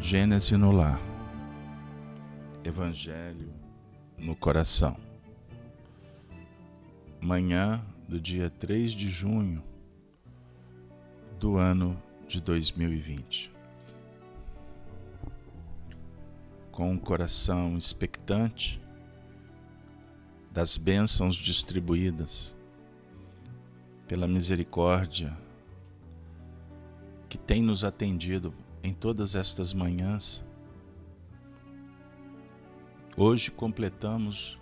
Gênese no lar, Evangelho no coração. Manhã do dia 3 de junho do ano de 2020. Com o coração expectante das bênçãos distribuídas pela misericórdia que tem nos atendido em todas estas manhãs, hoje completamos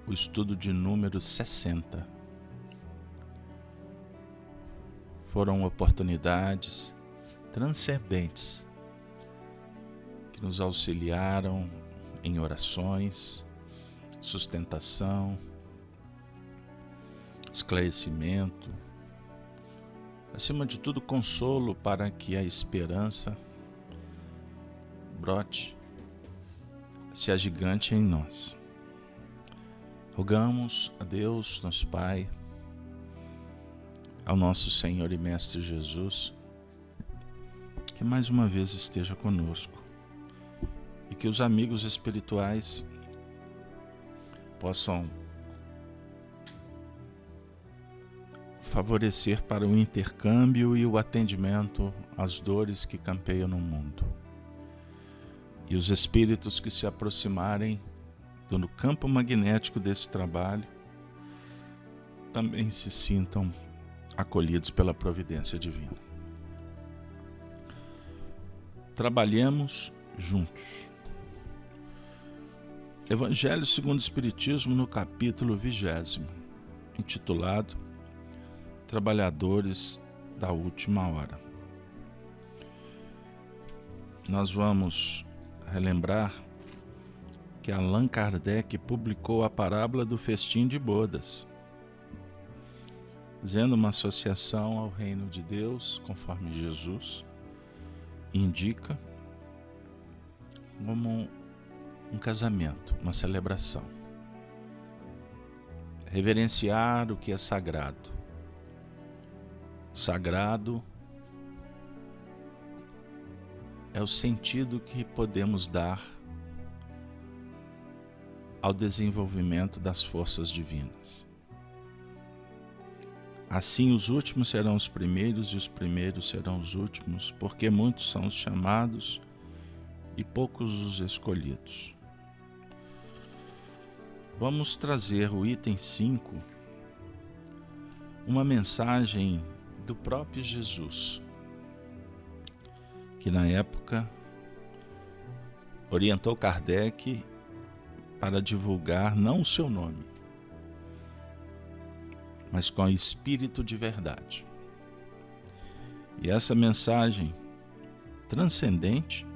o estudo de número 60. Foram oportunidades transcendentes que nos auxiliaram em orações, sustentação, esclarecimento, acima de tudo, consolo para que a esperança brote, se agigante em nós. Rogamos a Deus, nosso Pai, ao nosso Senhor e Mestre Jesus, que mais uma vez esteja conosco e que os amigos espirituais possam favorecer para o intercâmbio e o atendimento às dores que campeiam no mundo. E os espíritos que se aproximarem do campo magnético desse trabalho também se sintam acolhidos pela providência divina. Trabalhemos juntos. Evangelho segundo o Espiritismo, no capítulo 20, intitulado Trabalhadores da Última Hora. Nós vamos relembrar que Allan Kardec publicou a parábola do festim de bodas, fazendo uma associação ao reino de Deus, conforme Jesus indica, como um casamento, uma celebração. Reverenciar o que é sagrado. Sagrado é o sentido que podemos dar ao desenvolvimento das forças divinas. Assim, os últimos serão os primeiros e os primeiros serão os últimos, porque muitos são os chamados e poucos os escolhidos. Vamos trazer o item 5, uma mensagem do próprio Jesus, que na época orientou Kardec para divulgar não o seu nome, mas com espírito de verdade. E essa mensagem transcendente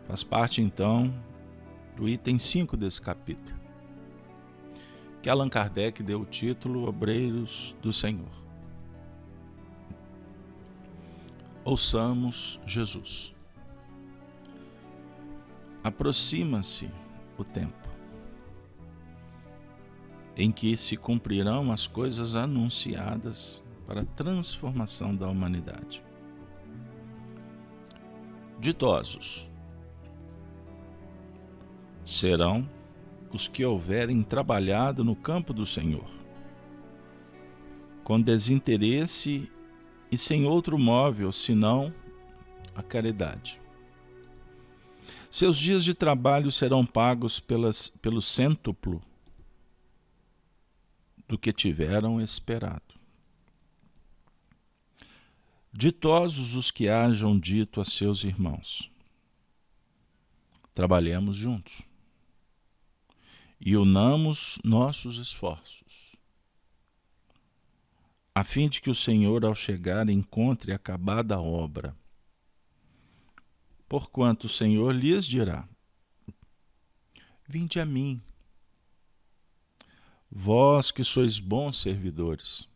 faz parte então do item 5 desse capítulo, que Allan Kardec deu o título Obreiros do Senhor. Ouçamos Jesus. Aproxima-se o tempo em que se cumprirão as coisas anunciadas para a transformação da humanidade. Ditosos serão os que houverem trabalhado no campo do Senhor, com desinteresse e sem outro móvel senão a caridade. Seus dias de trabalho serão pagos pelo cêntuplo do que tiveram esperado. Ditosos os que hajam dito a seus irmãos: trabalhemos juntos e unamos nossos esforços, a fim de que o Senhor, ao chegar, encontre acabada a obra. Porquanto o Senhor lhes dirá: vinde a mim, vós que sois bons servidores,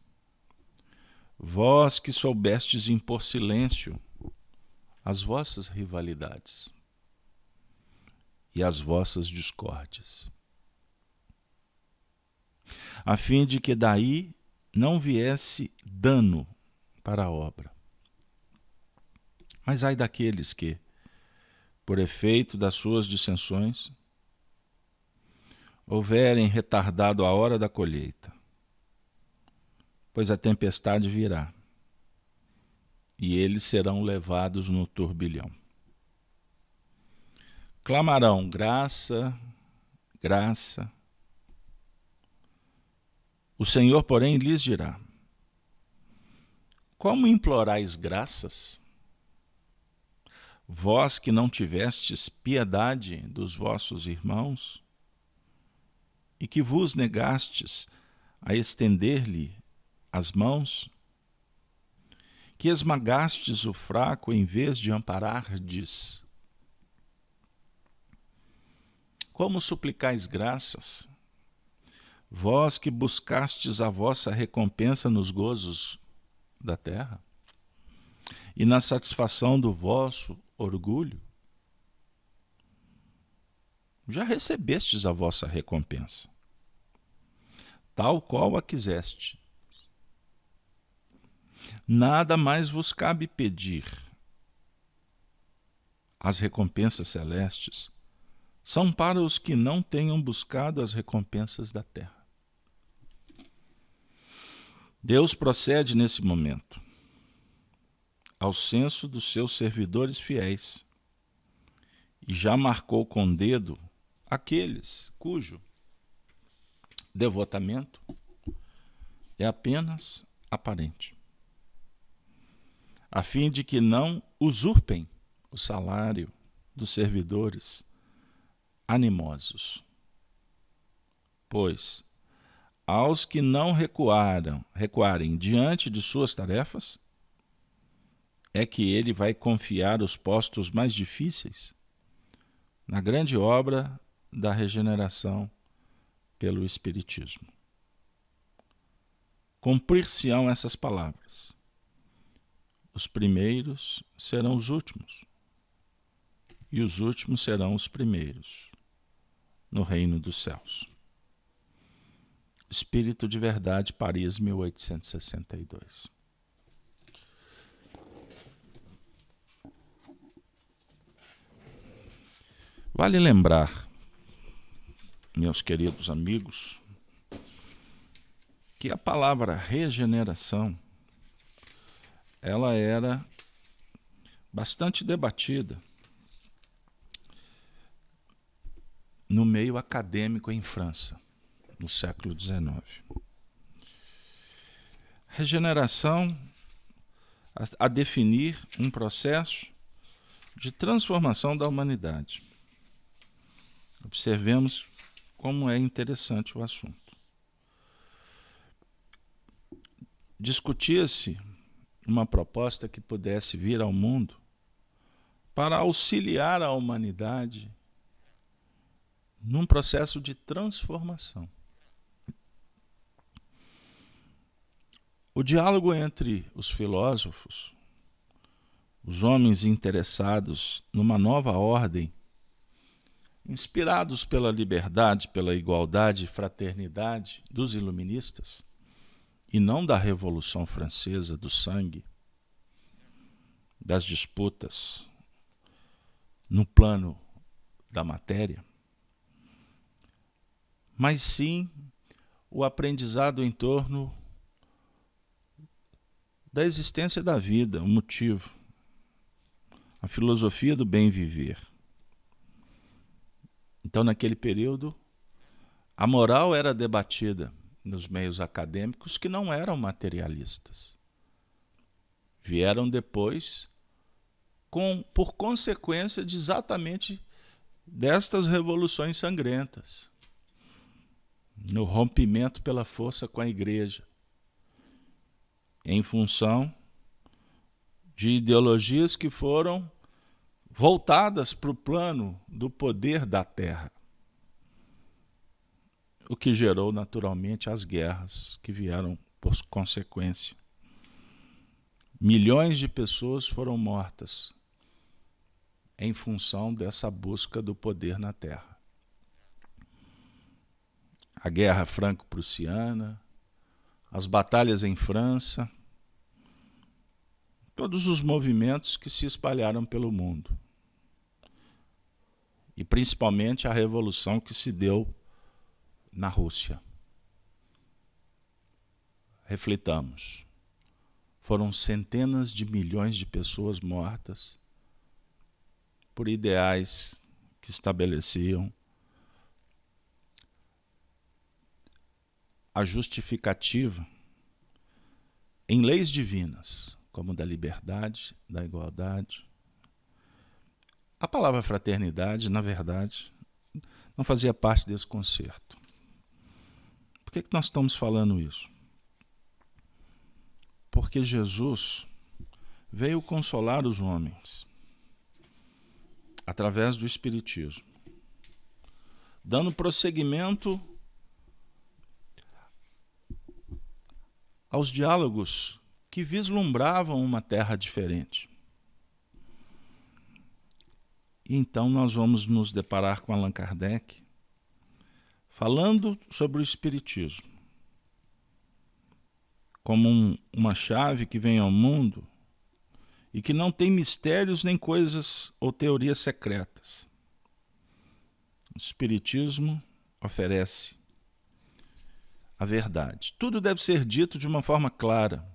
vós que soubestes impor silêncio às vossas rivalidades e às vossas discórdias, a fim de que daí não viesse dano para a obra. Mas ai daqueles que, por efeito das suas dissensões, houverem retardado a hora da colheita, pois a tempestade virá, e eles serão levados no turbilhão. Clamarão graça, graça. O Senhor, porém, lhes dirá: como implorais graças? Vós que não tivestes piedade dos vossos irmãos, e que vos negastes a estender-lhe as mãos, que esmagastes o fraco em vez de amparardes. Como suplicais graças, vós que buscastes a vossa recompensa nos gozos da terra e na satisfação do vosso orgulho? Já recebestes a vossa recompensa, tal qual a quiseste. Nada mais vos cabe pedir. As recompensas celestes são para os que não tenham buscado as recompensas da terra. Deus procede nesse momento ao censo dos seus servidores fiéis e já marcou com dedo aqueles cujo devotamento é apenas aparente, a fim de que não usurpem o salário dos servidores animosos. Pois, aos que não recuarem diante de suas tarefas, é que ele vai confiar os postos mais difíceis na grande obra da regeneração pelo Espiritismo. Cumprir-se-ão essas palavras: os primeiros serão os últimos, e os últimos serão os primeiros no reino dos céus. Espírito de Verdade, Paris, 1862. Vale lembrar, meus queridos amigos, que a palavra regeneração, ela era bastante debatida no meio acadêmico em França, no século XIX. Regeneração a definir um processo de transformação da humanidade. Observemos como é interessante o assunto. Discutia-se uma proposta que pudesse vir ao mundo para auxiliar a humanidade num processo de transformação. O diálogo entre os filósofos, os homens interessados numa nova ordem, inspirados pela liberdade, pela igualdade e fraternidade dos iluministas, e não da Revolução Francesa, do sangue, das disputas no plano da matéria, mas sim o aprendizado em torno da existência da vida, o motivo, a filosofia do bem viver. Então, naquele período, a moral era debatida nos meios acadêmicos que não eram materialistas. Vieram depois por consequência de exatamente destas revoluções sangrentas, no rompimento pela força com a igreja, em função de ideologias que foram voltadas para o plano do poder da terra, o que gerou naturalmente as guerras que vieram por consequência. Milhões de pessoas foram mortas em função dessa busca do poder na terra. A Guerra Franco-Prussiana, as batalhas em França, todos os movimentos que se espalharam pelo mundo. E principalmente a revolução que se deu na Rússia. Reflitamos. Foram centenas de milhões de pessoas mortas por ideais que estabeleciam a justificativa em leis divinas, como da liberdade, da igualdade. A palavra fraternidade, na verdade, não fazia parte desse conceito. Por que nós estamos falando isso? Porque Jesus veio consolar os homens através do Espiritismo, dando prosseguimento aos diálogos que vislumbravam uma terra diferente. E então nós vamos nos deparar com Allan Kardec falando sobre o Espiritismo como uma chave que vem ao mundo e que não tem mistérios nem coisas ou teorias secretas. O Espiritismo oferece a verdade. Tudo deve ser dito de uma forma clara,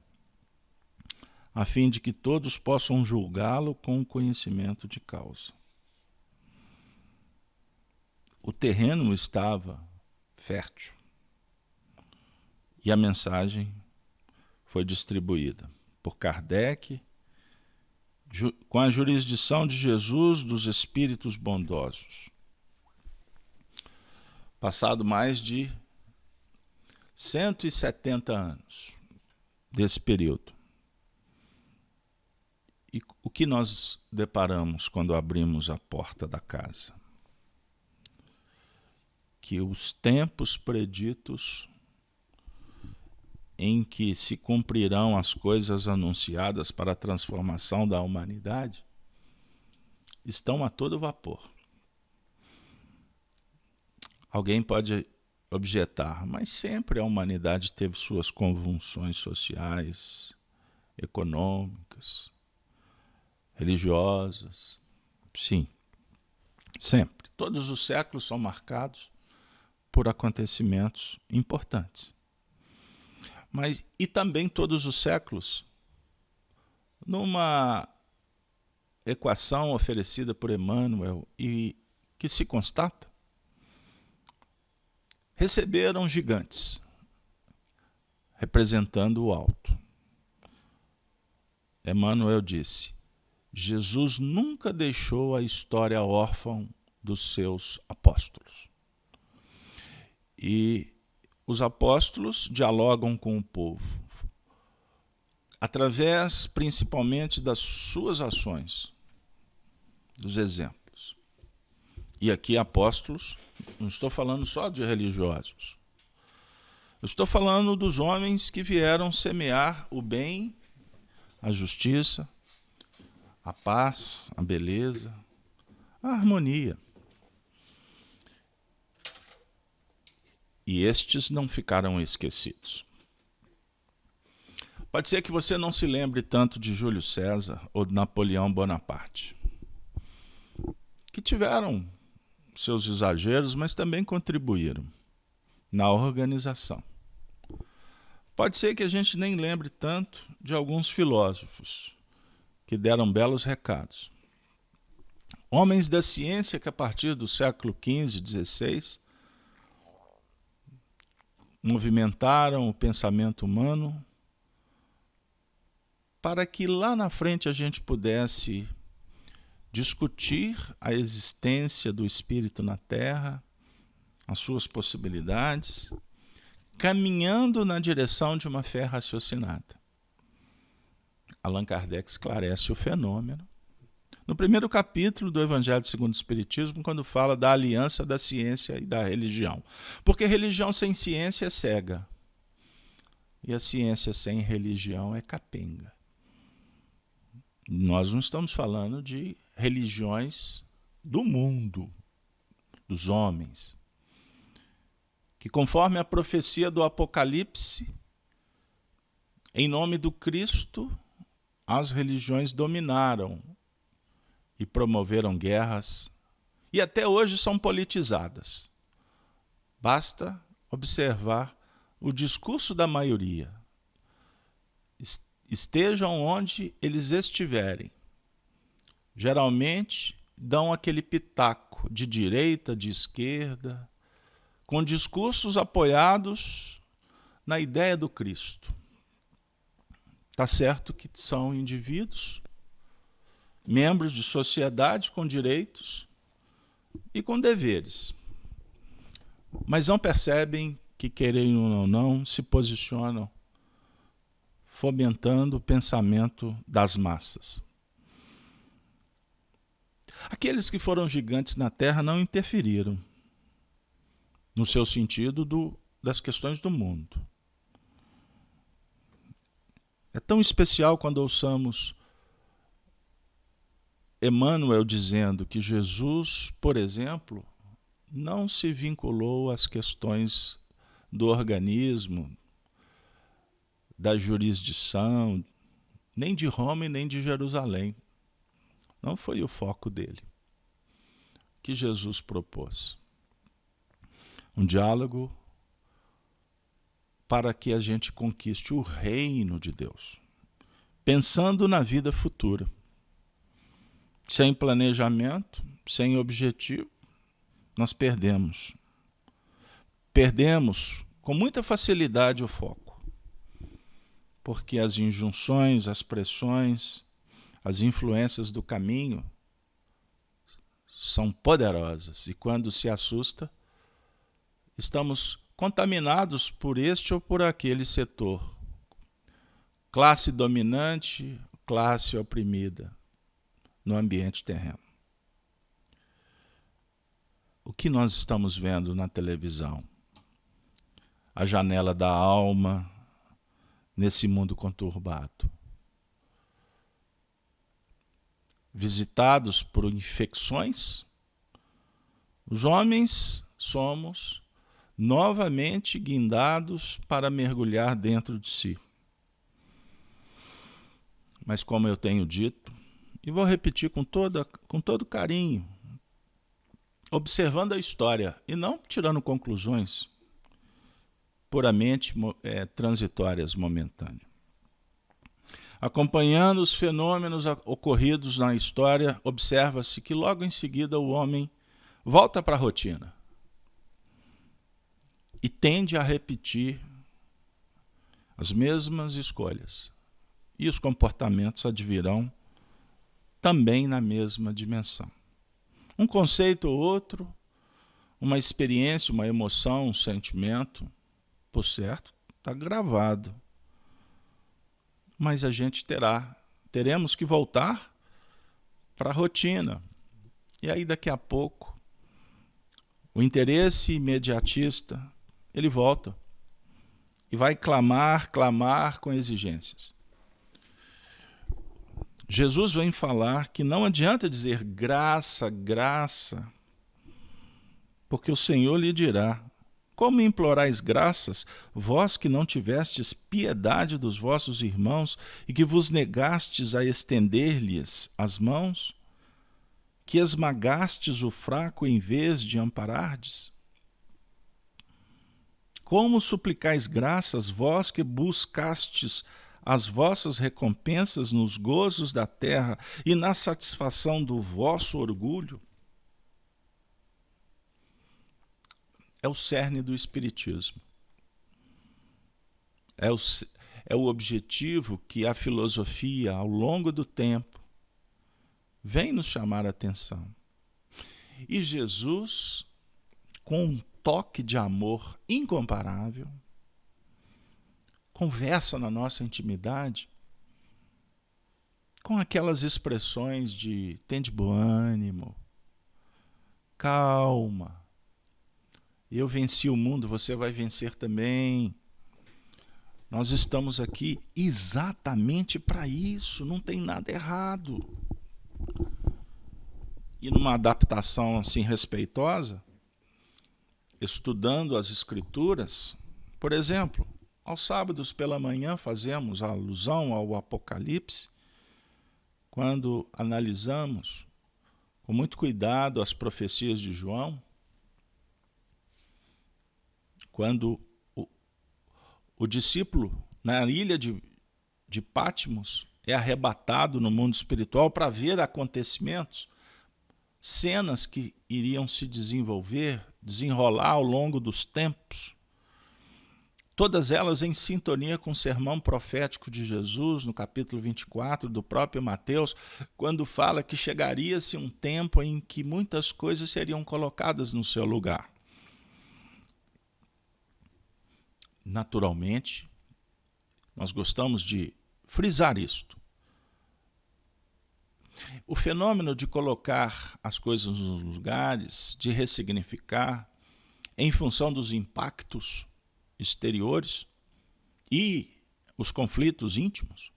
a fim de que todos possam julgá-lo com o conhecimento de causa. O terreno estava fértil e a mensagem foi distribuída por Kardec, com a jurisdição de Jesus dos espíritos bondosos. Passado mais de 170 anos desse período. E o que nós deparamos quando abrimos a porta da casa? Que os tempos preditos em que se cumprirão as coisas anunciadas para a transformação da humanidade estão a todo vapor. Alguém pode objetar, mas sempre a humanidade teve suas convulsões sociais, econômicas, religiosas. Sim, sempre. Todos os séculos são marcados por acontecimentos importantes. E também todos os séculos, numa equação oferecida por Emmanuel e que se constata, receberam gigantes, representando o alto. Emmanuel disse: Jesus nunca deixou a história órfã dos seus apóstolos. E os apóstolos dialogam com o povo, através principalmente das suas ações, dos exemplos. E aqui apóstolos, não estou falando só de religiosos. Eu estou falando dos homens que vieram semear o bem, a justiça, a paz, a beleza, a harmonia. E estes não ficaram esquecidos. Pode ser que você não se lembre tanto de Júlio César ou de Napoleão Bonaparte, que tiveram seus exageros, mas também contribuíram na organização. Pode ser que a gente nem lembre tanto de alguns filósofos que deram belos recados. Homens da ciência que a partir do século XV, XVI, movimentaram o pensamento humano para que lá na frente a gente pudesse discutir a existência do espírito na Terra, as suas possibilidades, caminhando na direção de uma fé raciocinada. Allan Kardec esclarece o fenômeno no primeiro capítulo do Evangelho segundo o Espiritismo, quando fala da aliança da ciência e da religião. Porque religião sem ciência é cega. E a ciência sem religião é capenga. Nós não estamos falando de religiões do mundo, dos homens, que conforme a profecia do Apocalipse, em nome do Cristo, as religiões dominaram e promoveram guerras e até hoje são politizadas. Basta observar o discurso da maioria. Estejam onde eles estiverem. Geralmente dão aquele pitaco de direita, de esquerda, com discursos apoiados na ideia do Cristo. Está certo que são indivíduos, membros de sociedade com direitos e com deveres, mas não percebem que, querendo ou não, se posicionam fomentando o pensamento das massas. Aqueles que foram gigantes na Terra não interferiram no seu sentido das questões do mundo. É tão especial quando ouçamos Emmanuel dizendo que Jesus, por exemplo, não se vinculou às questões do organismo, da jurisdição, nem de Roma e nem de Jerusalém. Não foi o foco dele. O que Jesus propôs? Um diálogo para que a gente conquiste o reino de Deus, pensando na vida futura. Sem planejamento, sem objetivo, nós perdemos. Perdemos com muita facilidade o foco, porque as injunções, as pressões, as influências do caminho são poderosas e quando se assusta, estamos contaminados por este ou por aquele setor. Classe dominante, classe oprimida no ambiente terreno. O que nós estamos vendo na televisão? A janela da alma nesse mundo conturbado. Visitados por infecções, os homens somos novamente guindados para mergulhar dentro de si. Mas como eu tenho dito, e vou repetir com todo carinho, observando a história e não tirando conclusões puramente transitórias, momentâneas. Acompanhando os fenômenos ocorridos na história, observa-se que logo em seguida o homem volta para a rotina e tende a repetir as mesmas escolhas. E os comportamentos advirão também na mesma dimensão. Um conceito ou outro, uma experiência, uma emoção, um sentimento, por certo, está gravado. Mas a gente teremos que voltar para a rotina. E aí daqui a pouco, o interesse imediatista, ele volta e vai clamar com exigências. Jesus vem falar que não adianta dizer graça, graça, porque o Senhor lhe dirá: como implorais graças, vós que não tivestes piedade dos vossos irmãos e que vos negastes a estender-lhes as mãos, que esmagastes o fraco em vez de amparardes? Como suplicais graças, vós que buscastes as vossas recompensas nos gozos da terra e na satisfação do vosso orgulho? É o cerne do Espiritismo. É o objetivo que a filosofia, ao longo do tempo, vem nos chamar a atenção. E Jesus, com um toque de amor incomparável, conversa na nossa intimidade com aquelas expressões de tende bom ânimo, calma, eu venci o mundo, você vai vencer também. Nós estamos aqui exatamente para isso, não tem nada errado. E numa adaptação assim respeitosa, estudando as Escrituras, por exemplo, aos sábados pela manhã fazemos a alusão ao Apocalipse quando analisamos com muito cuidado as profecias de João, quando o discípulo na ilha de Patmos é arrebatado no mundo espiritual para ver acontecimentos, cenas que iriam se desenrolar ao longo dos tempos, todas elas em sintonia com o sermão profético de Jesus, no capítulo 24 do próprio Mateus, quando fala que chegaria-se um tempo em que muitas coisas seriam colocadas no seu lugar. Naturalmente, nós gostamos de frisar isto. O fenômeno de colocar as coisas nos lugares, de ressignificar, em função dos impactos exteriores e os conflitos íntimos,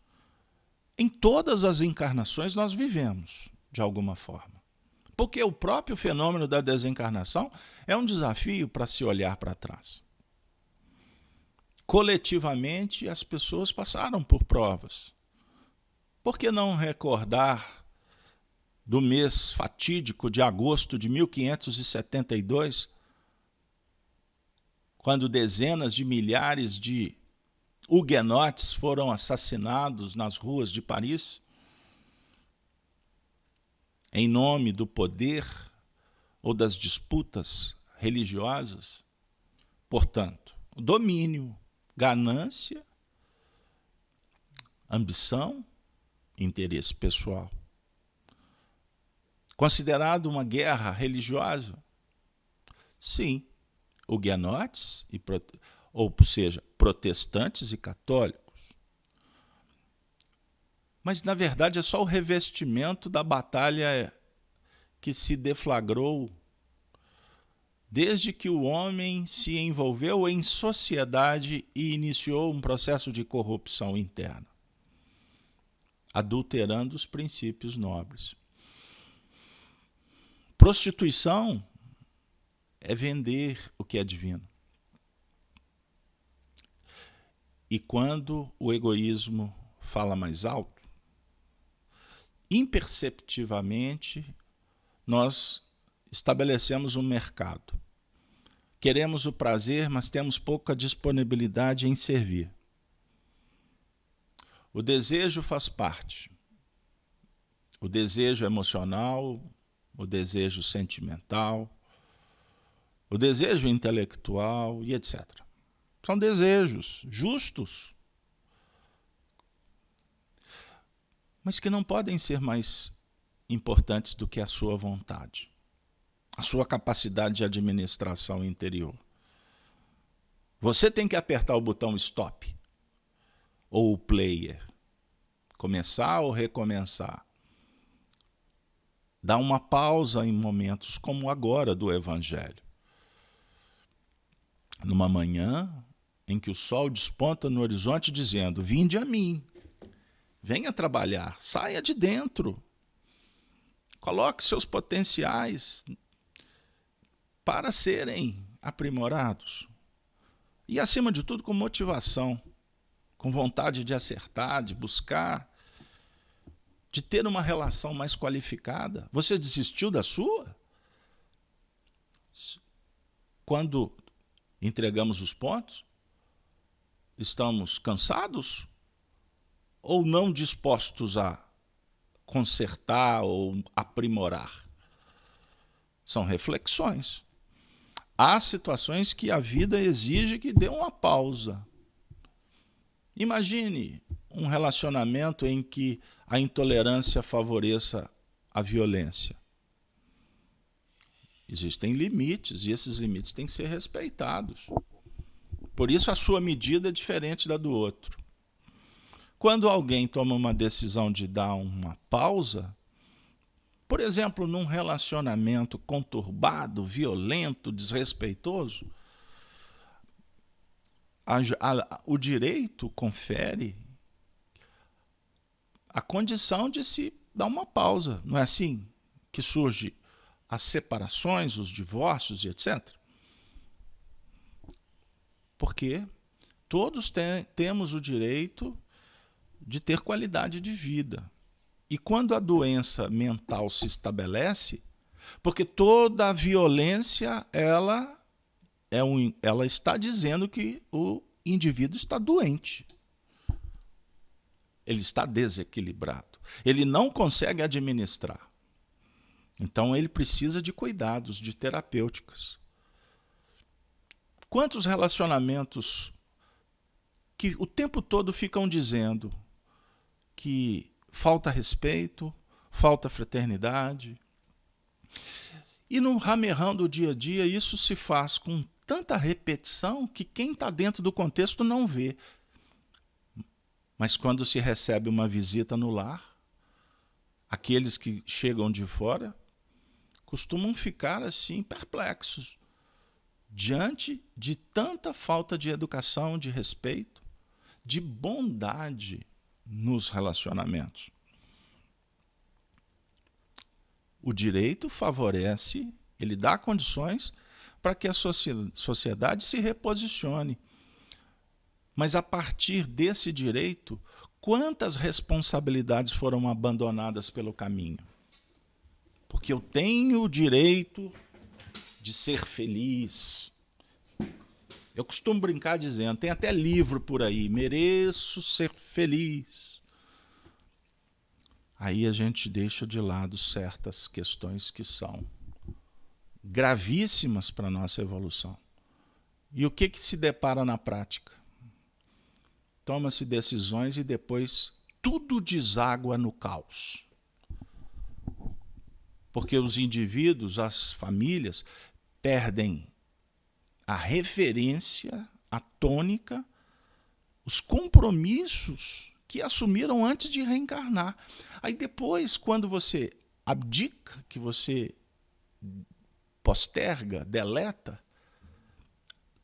em todas as encarnações nós vivemos, de alguma forma. Porque o próprio fenômeno da desencarnação é um desafio para se olhar para trás. Coletivamente, as pessoas passaram por provas. Por que não recordar do mês fatídico de agosto de 1572, quando dezenas de milhares de huguenotes foram assassinados nas ruas de Paris, em nome do poder ou das disputas religiosas? Portanto, domínio, ganância, ambição, interesse pessoal. Considerado uma guerra religiosa? Sim, huguenotes, ou seja, protestantes e católicos. Mas, na verdade, é só o revestimento da batalha que se deflagrou desde que o homem se envolveu em sociedade e iniciou um processo de corrupção interna, adulterando os princípios nobres. Prostituição é vender o que é divino. E quando o egoísmo fala mais alto, imperceptivelmente nós estabelecemos um mercado. Queremos o prazer, mas temos pouca disponibilidade em servir. O desejo faz parte. O desejo emocional, o desejo sentimental, o desejo intelectual e etc. São desejos justos, mas que não podem ser mais importantes do que a sua vontade, a sua capacidade de administração interior. Você tem que apertar o botão stop, ou o player, começar ou recomeçar. Dar uma pausa em momentos como agora do Evangelho. Numa manhã em que o sol desponta no horizonte dizendo: vinde a mim, venha trabalhar, saia de dentro, coloque seus potenciais para serem aprimorados. E, acima de tudo, com motivação, com vontade de acertar, de buscar, de ter uma relação mais qualificada. Você desistiu da sua? Quando entregamos os pontos, estamos cansados ou não dispostos a consertar ou aprimorar? São reflexões. Há situações que a vida exige que dê uma pausa. Imagine um relacionamento em que a intolerância favoreça a violência. Existem limites e esses limites têm que ser respeitados. Por isso a sua medida é diferente da do outro. Quando alguém toma uma decisão de dar uma pausa, por exemplo, num relacionamento conturbado, violento, desrespeitoso, o direito confere a condição de se dar uma pausa. Não é assim que surgem as separações, os divórcios e etc. Porque todos temos o direito de ter qualidade de vida. E quando a doença mental se estabelece, porque toda a violência ela está dizendo que o indivíduo está doente. Ele está desequilibrado. Ele não consegue administrar. Então ele precisa de cuidados, de terapêuticas. Quantos relacionamentos que o tempo todo ficam dizendo que falta respeito, falta fraternidade. E no ramerrão do dia a dia, isso se faz com tanta repetição que quem está dentro do contexto não vê. Mas quando se recebe uma visita no lar, aqueles que chegam de fora costumam ficar assim perplexos diante de tanta falta de educação, de respeito, de bondade nos relacionamentos. O direito favorece, ele dá condições para que a sociedade se reposicione. Mas a partir desse direito, quantas responsabilidades foram abandonadas pelo caminho? Porque eu tenho o direito de ser feliz. Eu costumo brincar dizendo, tem até livro por aí, mereço ser feliz. Aí a gente deixa de lado certas questões que são gravíssimas para a nossa evolução. E o que se depara na prática? Toma-se decisões e depois tudo deságua no caos. Porque os indivíduos, as famílias, perdem a referência, a tônica, os compromissos que assumiram antes de reencarnar. Aí depois, quando você abdica, que você posterga, deleta,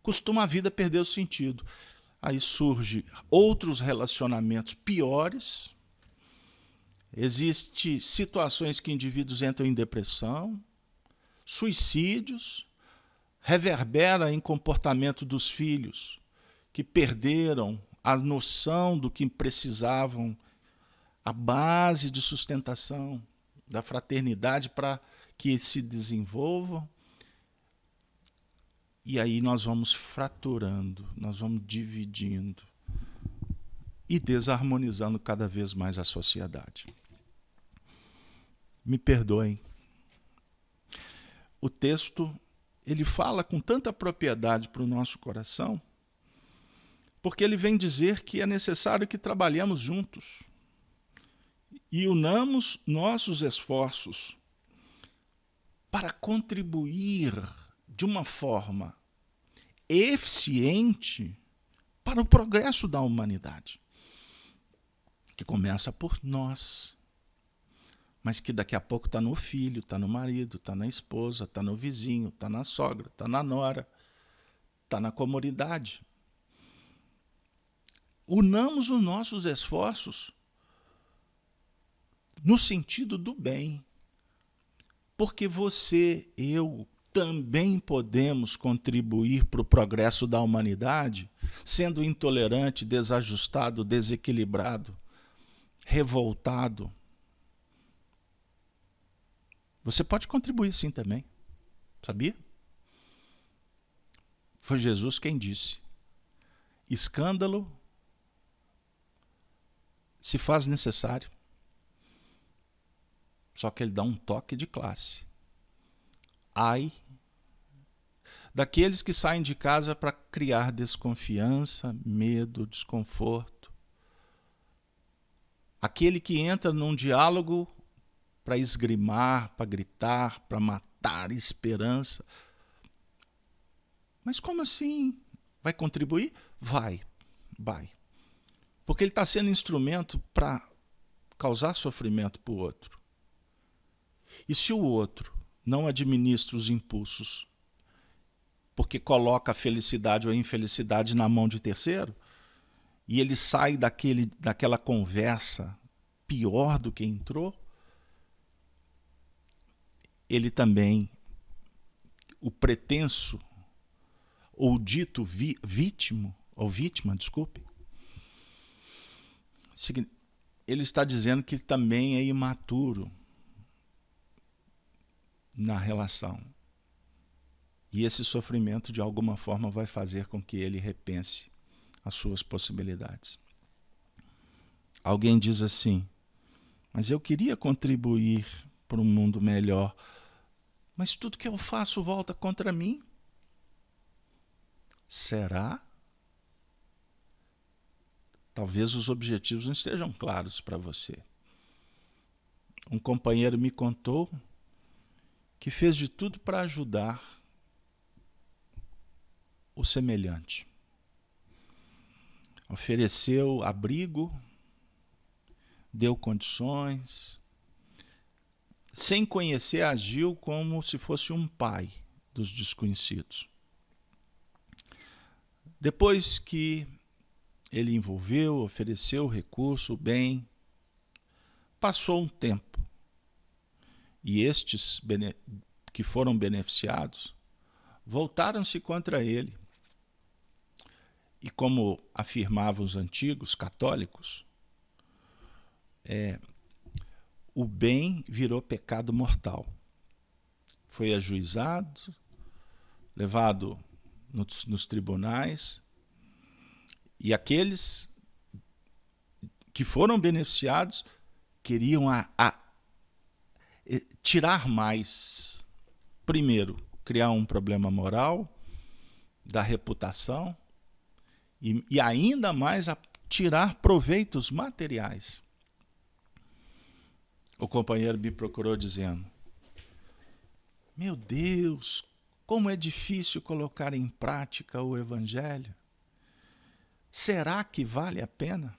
costuma a vida perder o sentido. Aí surgem outros relacionamentos piores, existem situações que indivíduos entram em depressão, suicídios, reverbera em comportamento dos filhos, que perderam a noção do que precisavam, a base de sustentação da fraternidade para que se desenvolvam. E aí nós vamos fraturando, nós vamos dividindo e desarmonizando cada vez mais a sociedade. Me perdoem. O texto, ele fala com tanta propriedade para o nosso coração, porque ele vem dizer que é necessário que trabalhemos juntos e unamos nossos esforços para contribuir de uma forma eficiente para o progresso da humanidade, que começa por nós, mas que daqui a pouco está no filho, está no marido, está na esposa, está no vizinho, está na sogra, está na nora, está na comunidade. Unamos os nossos esforços no sentido do bem, porque você, eu, também podemos contribuir para o progresso da humanidade, sendo intolerante, desajustado, desequilibrado, revoltado. Você pode contribuir sim também, sabia? Foi Jesus quem disse: escândalo se faz necessário. Só que ele dá um toque de classe. Ai daqueles que saem de casa para criar desconfiança, medo, desconforto. Aquele que entra num diálogo para esgrimar, para gritar, para matar esperança. Mas como assim? Vai contribuir? Vai. Porque ele está sendo instrumento para causar sofrimento para o outro. E se o outro não administra os impulsos, porque coloca a felicidade ou a infelicidade na mão de terceiro, e ele sai daquela conversa pior do que entrou, ele também, o pretenso, ou dito vítima, desculpe, ele está dizendo que ele também é imaturo na relação. E esse sofrimento, de alguma forma, vai fazer com que ele repense as suas possibilidades. Alguém diz assim: mas eu queria contribuir para um mundo melhor, mas tudo que eu faço volta contra mim. Será? Talvez os objetivos não estejam claros para você. Um companheiro me contou que fez de tudo para ajudar o semelhante. Ofereceu abrigo, deu condições, sem conhecer, agiu como se fosse um pai dos desconhecidos. Depois que ele envolveu, ofereceu o recurso, o bem, passou um tempo. E estes que foram beneficiados voltaram-se contra ele. E como afirmavam os antigos católicos, o bem virou pecado mortal. Foi ajuizado, levado nos tribunais, e aqueles que foram beneficiados queriam tirar mais. Primeiro, criar um problema moral, da reputação, e ainda mais a tirar proveitos materiais. O companheiro me procurou dizendo: meu Deus, como é difícil colocar em prática o Evangelho. Será que vale a pena?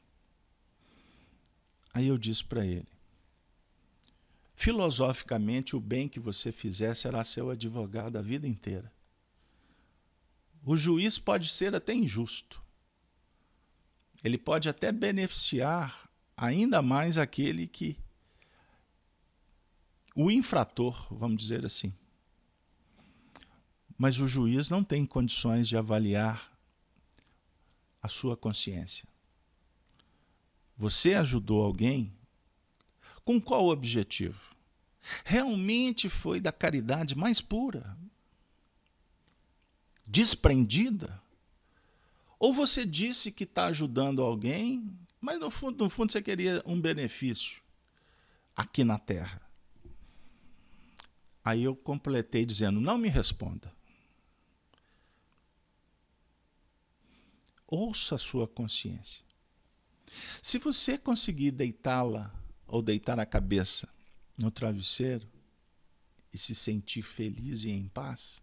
Aí eu disse para ele: filosoficamente, o bem que você fizer será seu advogado a vida inteira. O juiz pode ser até injusto. Ele pode até beneficiar ainda mais aquele que... o infrator, vamos dizer assim. Mas o juiz não tem condições de avaliar a sua consciência. Você ajudou alguém com qual objetivo? Realmente foi da caridade mais pura? Desprendida? Ou você disse que está ajudando alguém, mas no fundo você queria um benefício aqui na Terra? Aí eu completei dizendo: não me responda. Ouça a sua consciência. Se você conseguir deitá-la ou deitar a cabeça no travesseiro e se sentir feliz e em paz,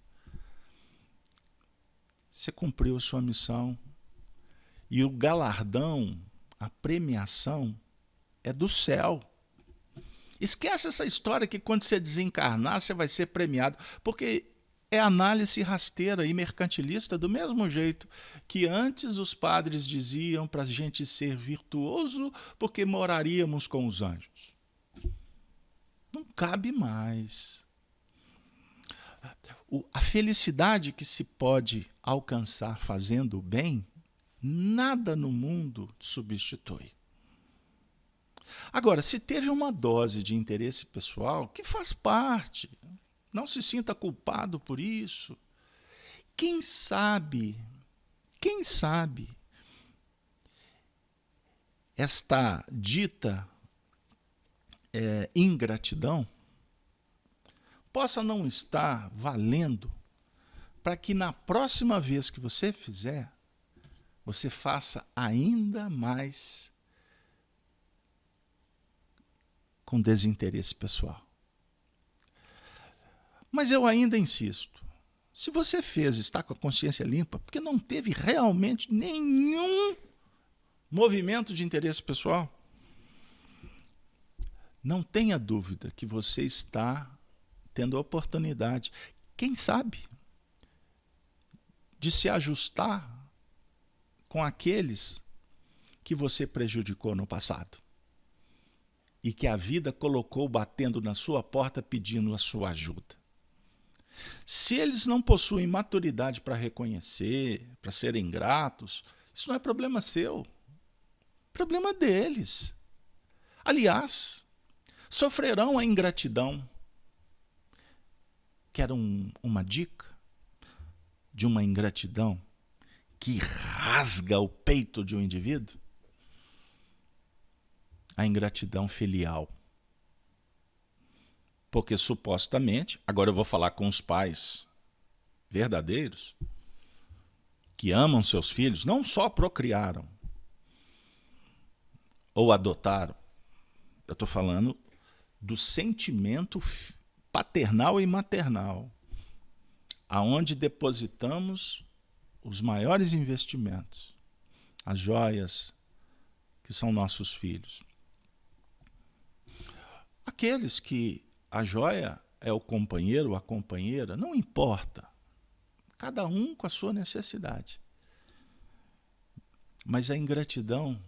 você cumpriu a sua missão. E o galardão, a premiação, é do céu. Esquece essa história que quando você desencarnar você vai ser premiado, porque é análise rasteira e mercantilista, do mesmo jeito que antes os padres diziam para a gente ser virtuoso porque moraríamos com os anjos. Não cabe mais. A felicidade que se pode alcançar fazendo o bem, nada no mundo substitui. Agora, se teve uma dose de interesse pessoal, que faz parte, não se sinta culpado por isso. Quem sabe, esta dita ingratidão possa não estar valendo para que na próxima vez que você fizer, você faça ainda mais com desinteresse pessoal. Mas eu ainda insisto, se você fez, está com a consciência limpa, porque não teve realmente nenhum movimento de interesse pessoal, não tenha dúvida que você está tendo a oportunidade, quem sabe, de se ajustar com aqueles que você prejudicou no passado e que a vida colocou batendo na sua porta pedindo a sua ajuda. Se eles não possuem maturidade para reconhecer, para serem gratos, isso não é problema seu, problema deles. Aliás, sofrerão a ingratidão. Quer uma dica de uma ingratidão que rasga o peito de um indivíduo? A ingratidão filial. Porque supostamente, agora eu vou falar com os pais verdadeiros, que amam seus filhos, não só procriaram ou adotaram. Eu estou falando do sentimento paternal e maternal, aonde depositamos os maiores investimentos, as joias que são nossos filhos. Aqueles que a joia é o companheiro ou a companheira, não importa. Cada um com a sua necessidade. Mas a ingratidão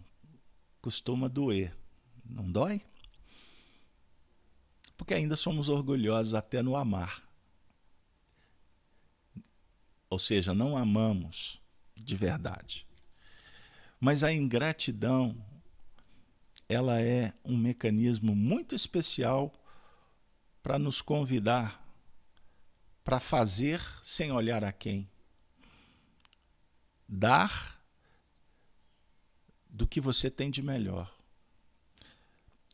costuma doer. Não dói? Porque ainda somos orgulhosos até no amar. Ou seja, não amamos de verdade. Mas a ingratidão, ela é um mecanismo muito especial para nos convidar para fazer sem olhar a quem. Dar do que você tem de melhor.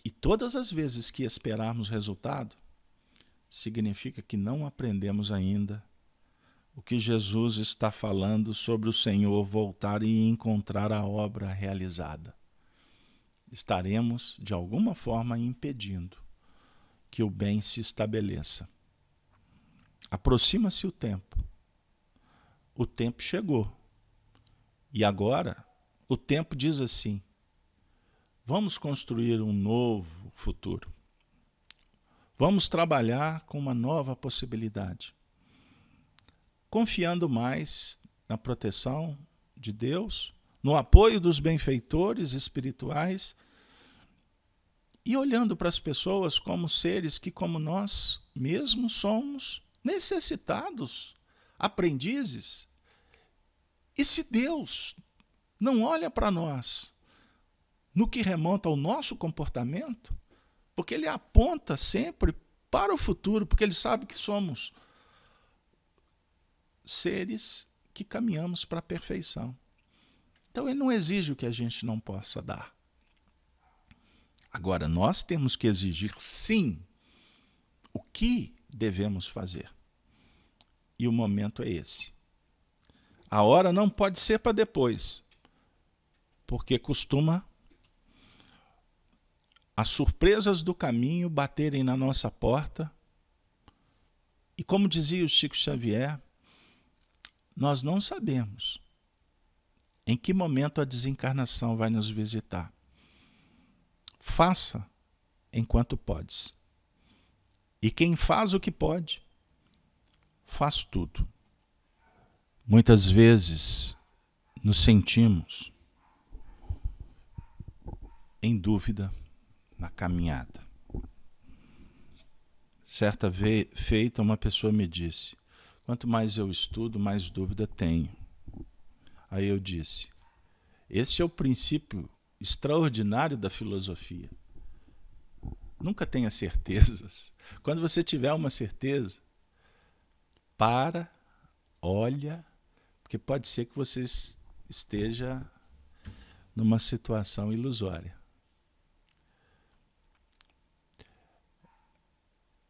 E todas as vezes que esperarmos resultado, significa que não aprendemos ainda o que Jesus está falando sobre o Senhor voltar e encontrar a obra realizada. Estaremos, de alguma forma, impedindo que o bem se estabeleça. Aproxima-se o tempo. O tempo chegou. E agora, o tempo diz assim: vamos construir um novo futuro. Vamos trabalhar com uma nova possibilidade. Confiando mais na proteção de Deus, no apoio dos benfeitores espirituais e olhando para as pessoas como seres que, como nós mesmos, somos necessitados, aprendizes. E se Deus não olha para nós no que remonta ao nosso comportamento, porque Ele aponta sempre para o futuro, porque Ele sabe que somos seres que caminhamos para a perfeição. Então Ele não exige o que a gente não possa dar. Agora, nós temos que exigir, sim, o que devemos fazer. E o momento é esse. A hora não pode ser para depois, porque costuma as surpresas do caminho baterem na nossa porta. E como dizia o Chico Xavier, nós não sabemos em que momento a desencarnação vai nos visitar. Faça enquanto podes. E quem faz o que pode, faz tudo. Muitas vezes nos sentimos em dúvida na caminhada. Certa feita, uma pessoa me disse: quanto mais eu estudo, mais dúvida tenho. Aí eu disse: esse é o princípio extraordinário da filosofia. Nunca tenha certezas. Quando você tiver uma certeza, olha, porque pode ser que você esteja numa situação ilusória.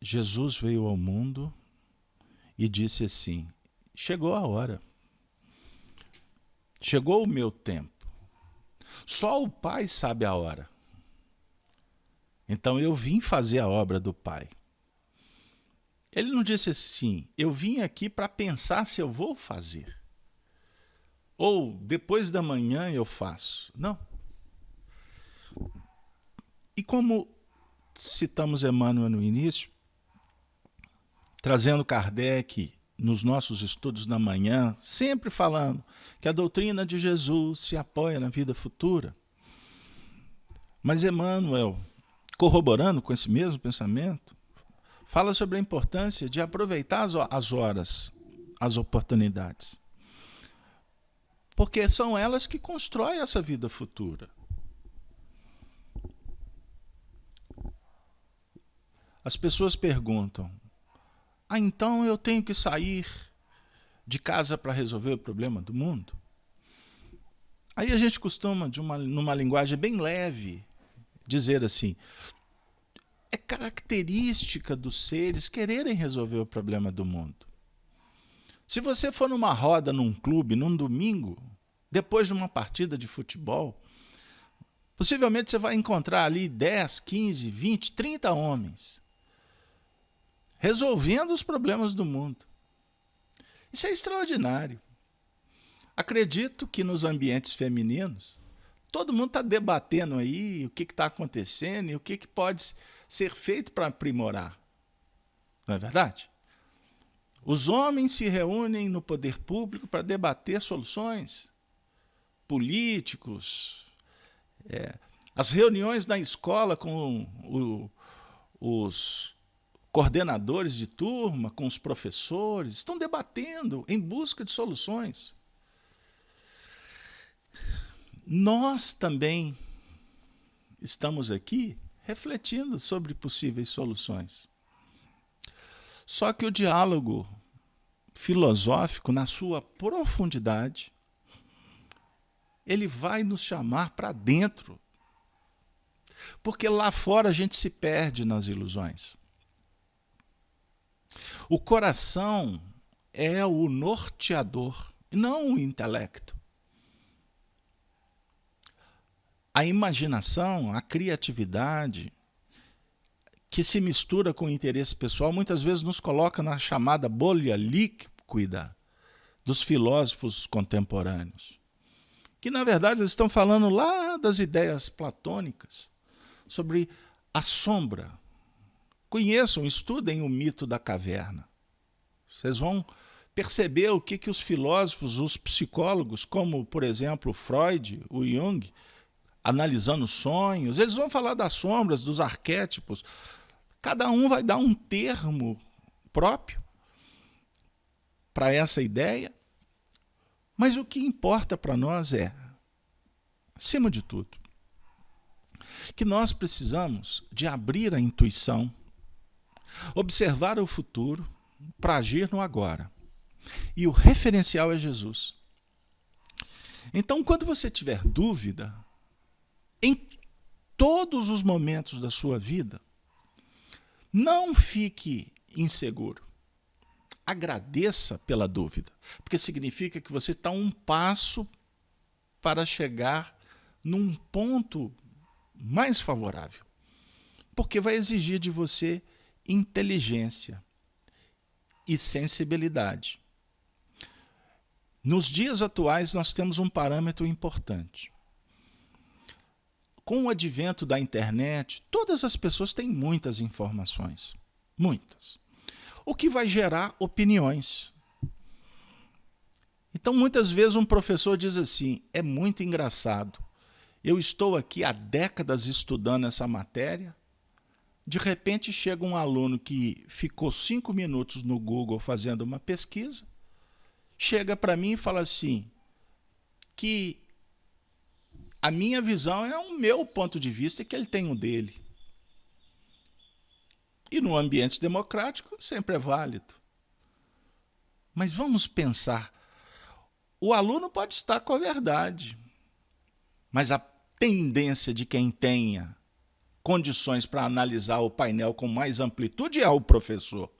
Jesus veio ao mundo e disse assim: chegou a hora. Chegou o meu tempo. Só o Pai sabe a hora. Então eu vim fazer a obra do Pai. Ele não disse assim: eu vim aqui para pensar se eu vou fazer. Ou depois da manhã eu faço. Não. E como citamos Emmanuel no início, trazendo Kardec nos nossos estudos da manhã, sempre falando que a doutrina de Jesus se apoia na vida futura. Mas Emmanuel, corroborando com esse mesmo pensamento, fala sobre a importância de aproveitar as horas, as oportunidades. Porque são elas que constroem essa vida futura. as pessoas perguntam: ah, então eu tenho que sair de casa para resolver o problema do mundo? Aí a gente costuma, numa linguagem bem leve, dizer assim: é característica dos seres quererem resolver o problema do mundo. Se você for numa roda, num clube, num domingo, depois de uma partida de futebol, possivelmente você vai encontrar ali 10, 15, 20, 30 homens resolvendo os problemas do mundo. Isso é extraordinário. Acredito que nos ambientes femininos, todo mundo está debatendo aí o que está acontecendo e o que pode ser feito para aprimorar. Não é verdade? Os homens se reúnem no poder público para debater soluções. Políticos, as reuniões na escola com os coordenadores de turma, com os professores, estão debatendo em busca de soluções. Nós também estamos aqui refletindo sobre possíveis soluções. Só que o diálogo filosófico, na sua profundidade, ele vai nos chamar para dentro. Porque lá fora a gente se perde nas ilusões. O coração é o norteador, não o intelecto. A imaginação, a criatividade, que se mistura com o interesse pessoal, muitas vezes nos coloca na chamada bolha líquida dos filósofos contemporâneos, que na verdade eles estão falando lá das ideias platônicas, sobre a sombra. Conheçam, estudem o mito da caverna. Vocês vão perceber o que os filósofos, os psicólogos, como por exemplo Freud, o Jung, analisando sonhos, eles vão falar das sombras, dos arquétipos. Cada um vai dar um termo próprio para essa ideia. Mas o que importa para nós é, acima de tudo, que nós precisamos de abrir a intuição, observar o futuro para agir no agora. E o referencial é Jesus. Então, quando você tiver dúvida, em todos os momentos da sua vida, não fique inseguro. Agradeça pela dúvida, porque significa que você está um passo para chegar num ponto mais favorável. Porque vai exigir de você inteligência e sensibilidade. Nos dias atuais, nós temos um parâmetro importante. Com o advento da internet, todas as pessoas têm muitas informações. Muitas. O que vai gerar opiniões. Então, muitas vezes, um professor diz assim: é muito engraçado. Eu estou aqui há décadas estudando essa matéria. De repente, chega um aluno que ficou 5 minutos no Google fazendo uma pesquisa, chega para mim e fala assim, que a minha visão é o meu ponto de vista e que ele tem o dele. E no ambiente democrático sempre é válido. Mas vamos pensar, o aluno pode estar com a verdade, mas a tendência de quem tenha condições para analisar o painel com mais amplitude é o professor.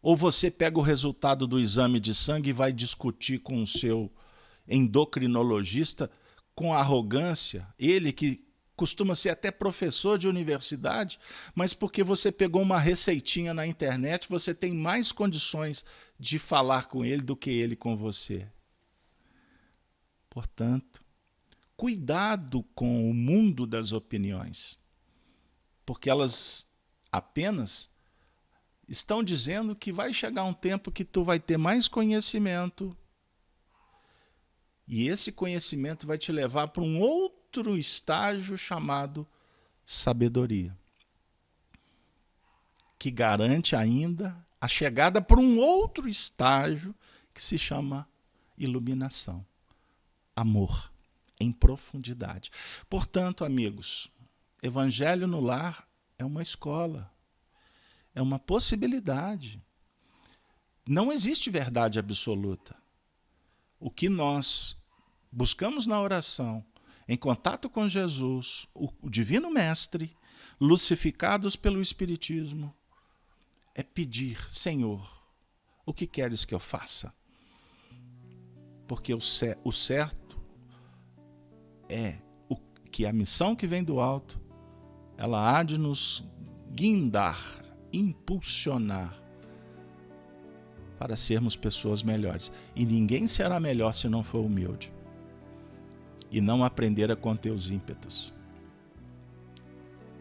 Ou você pega o resultado do exame de sangue e vai discutir com o seu endocrinologista com arrogância, ele que costuma ser até professor de universidade, mas porque você pegou uma receitinha na internet, você tem mais condições de falar com ele do que ele com você. Portanto, cuidado com o mundo das opiniões, porque elas apenas estão dizendo que vai chegar um tempo que tu vai ter mais conhecimento e esse conhecimento vai te levar para um outro estágio chamado sabedoria, que garante ainda a chegada para um outro estágio que se chama iluminação, amor em profundidade. Portanto, amigos, Evangelho no Lar é uma escola, é uma possibilidade. Não existe verdade absoluta. O que nós buscamos na oração, em contato com Jesus, o Divino Mestre, lucificados pelo Espiritismo, é pedir: Senhor, o que queres que eu faça? Porque o certo é que a missão que vem do alto, ela há de nos guindar, impulsionar para sermos pessoas melhores. E ninguém será melhor se não for humilde e não aprender a conter os ímpetos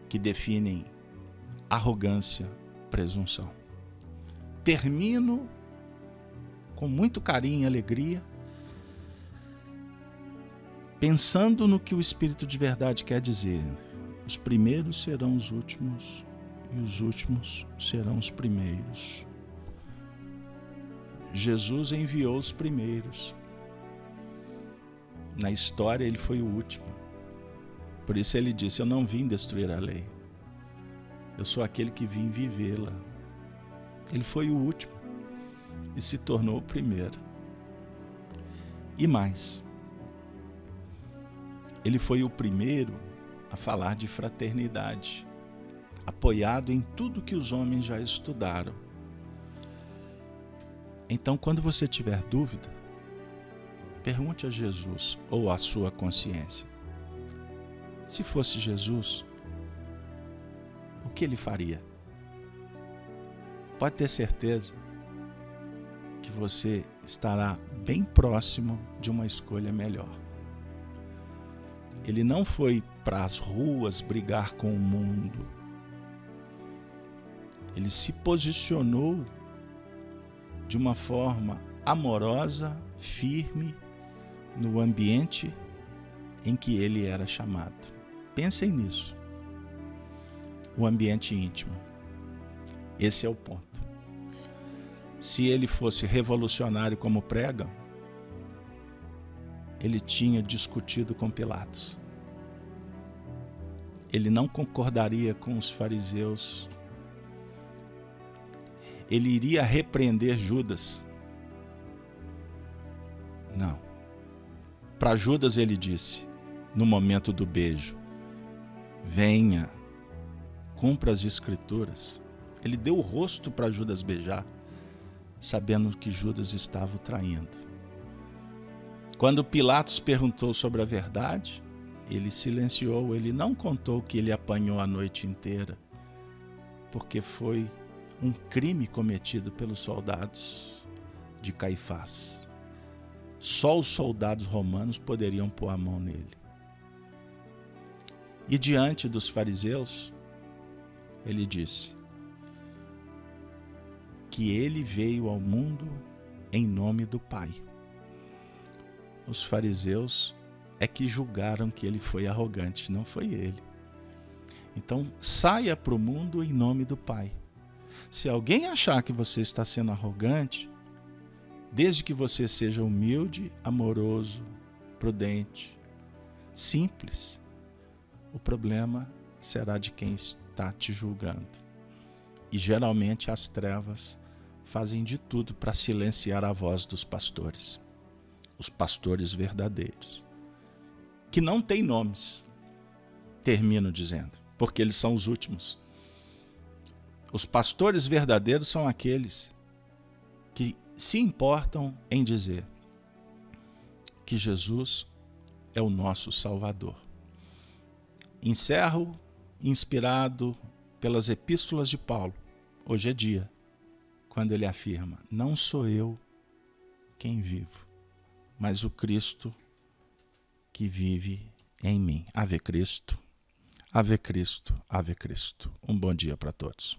que definem arrogância, presunção. Termino com muito carinho e alegria, pensando no que o Espírito de verdade quer dizer. Os primeiros serão os últimos e os últimos serão os primeiros. Jesus enviou os primeiros. Na história ele foi o último. Por isso ele disse: eu não vim destruir a lei. Eu sou aquele que vim vivê-la. Ele foi o último e se tornou o primeiro. E mais, ele foi o primeiro a falar de fraternidade, apoiado em tudo que os homens já estudaram. Então, quando você tiver dúvida, pergunte a Jesus ou à sua consciência. Se fosse Jesus, o que ele faria? Pode ter certeza que você estará bem próximo de uma escolha melhor. Ele não foi para as ruas brigar com o mundo. Ele se posicionou de uma forma amorosa, firme, no ambiente em que ele era chamado. Pensem nisso. O ambiente íntimo. Esse é o ponto. Se ele fosse revolucionário como pregam, ele tinha discutido com Pilatos. Ele não concordaria com os fariseus. Ele iria repreender Judas. Não. Para Judas ele disse, no momento do beijo: venha, cumpra as escrituras. Ele deu o rosto para Judas beijar, sabendo que Judas estava o traindo. Quando Pilatos perguntou sobre a verdade, ele silenciou, ele não contou que ele apanhou a noite inteira, porque foi um crime cometido pelos soldados de Caifás. Só os soldados romanos poderiam pôr a mão nele. E diante dos fariseus, ele disse que ele veio ao mundo em nome do Pai. Os fariseus é que julgaram que ele foi arrogante, não foi ele. Então, saia para o mundo em nome do Pai. Se alguém achar que você está sendo arrogante, desde que você seja humilde, amoroso, prudente, simples, o problema será de quem está te julgando. E geralmente as trevas fazem de tudo para silenciar a voz dos pastores, os pastores verdadeiros, que não têm nomes, termino dizendo, porque eles são os últimos. Os pastores verdadeiros são aqueles que se importam em dizer que Jesus é o nosso Salvador. Encerro inspirado pelas epístolas de Paulo. Hoje é dia, quando ele afirma: não sou eu quem vivo, mas o Cristo que vive em mim. Ave Cristo, Ave Cristo, Ave Cristo. Um bom dia para todos.